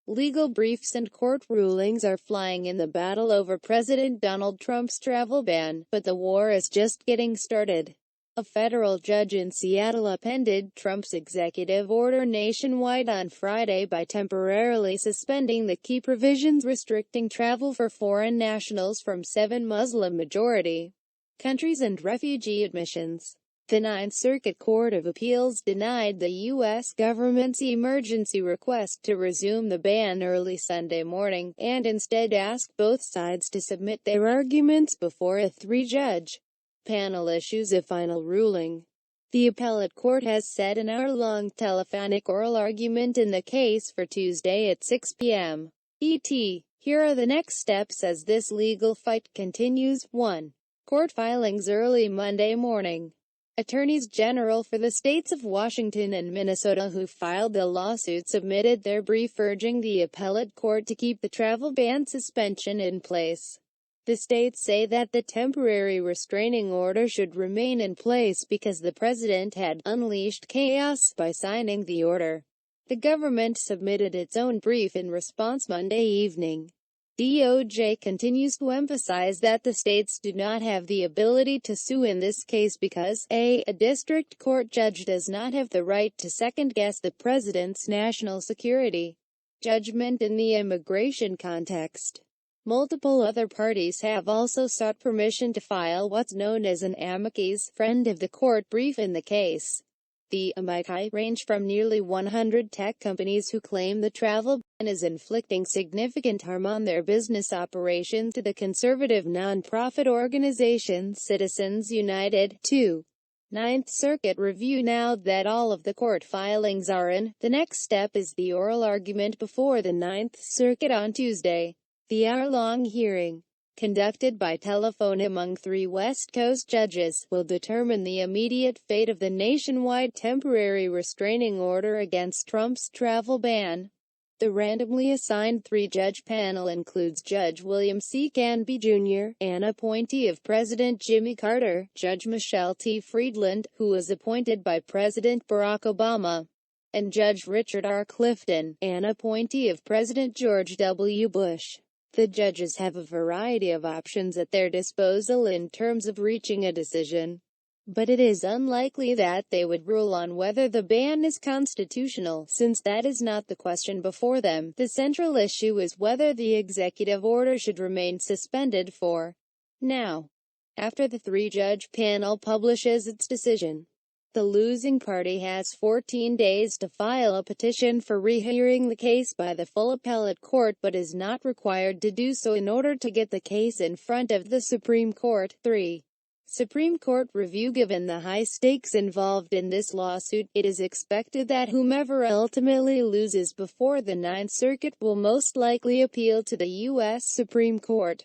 Legal briefs and court rulings are flying in the battle over President Donald Trump's travel ban, but the war is just getting started. A federal judge in Seattle upended Trump's executive order nationwide on Friday by temporarily suspending the key provisions restricting travel for foreign nationals from 7 Muslim-majority countries and refugee admissions. The Ninth Circuit Court of Appeals denied the U.S. government's emergency request to resume the ban early Sunday morning, and instead asked both sides to submit their arguments before a 3-judge panel issues a final ruling. The appellate court has set an hour-long telephonic oral argument in the case for Tuesday at 6 p.m. ET. Here are the next steps as this legal fight continues. 1. Court filings early Monday morning. Attorneys general for the states of Washington and Minnesota who filed the lawsuit submitted their brief urging the appellate court to keep the travel ban suspension in place. The states say that the temporary restraining order should remain in place because the president had unleashed chaos by signing the order. The government submitted its own brief in response Monday evening. DOJ continues to emphasize that the states do not have the ability to sue in this case because, a district court judge does not have the right to second-guess the president's national security judgment in the immigration context. Multiple other parties have also sought permission to file what's known as an amicus friend of the court brief in the case. The amici range from nearly 100 tech companies who claim the travel ban is inflicting significant harm on their business operations to the conservative non-profit organization Citizens United. 2. Ninth Circuit review. Now that all of the court filings are in, the next step is the oral argument before the Ninth Circuit on Tuesday. The hour-long hearing, conducted by telephone among 3 West Coast judges, will determine the immediate fate of the nationwide temporary restraining order against Trump's travel ban. The randomly assigned 3-judge panel includes Judge William C. Canby Jr., an appointee of President Jimmy Carter, Judge Michelle T. Friedland, who was appointed by President Barack Obama, and Judge Richard R. Clifton, an appointee of President George W. Bush. The judges have a variety of options at their disposal in terms of reaching a decision, but it is unlikely that they would rule on whether the ban is constitutional, since that is not the question before them. The central issue is whether the executive order should remain suspended for now, after the 3-judge panel publishes its decision. The losing party has 14 days to file a petition for rehearing the case by the full appellate court but is not required to do so in order to get the case in front of the Supreme Court. 3. Supreme Court review. Given the high stakes involved in this lawsuit, it is expected that whomever ultimately loses before the Ninth Circuit will most likely appeal to the U.S. Supreme Court.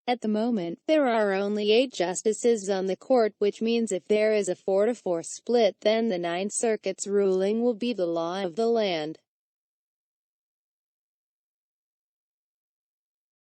At the moment, there are only 8 justices on the court, which means if there is a 4-4 split, then the Ninth Circuit's ruling will be the law of the land.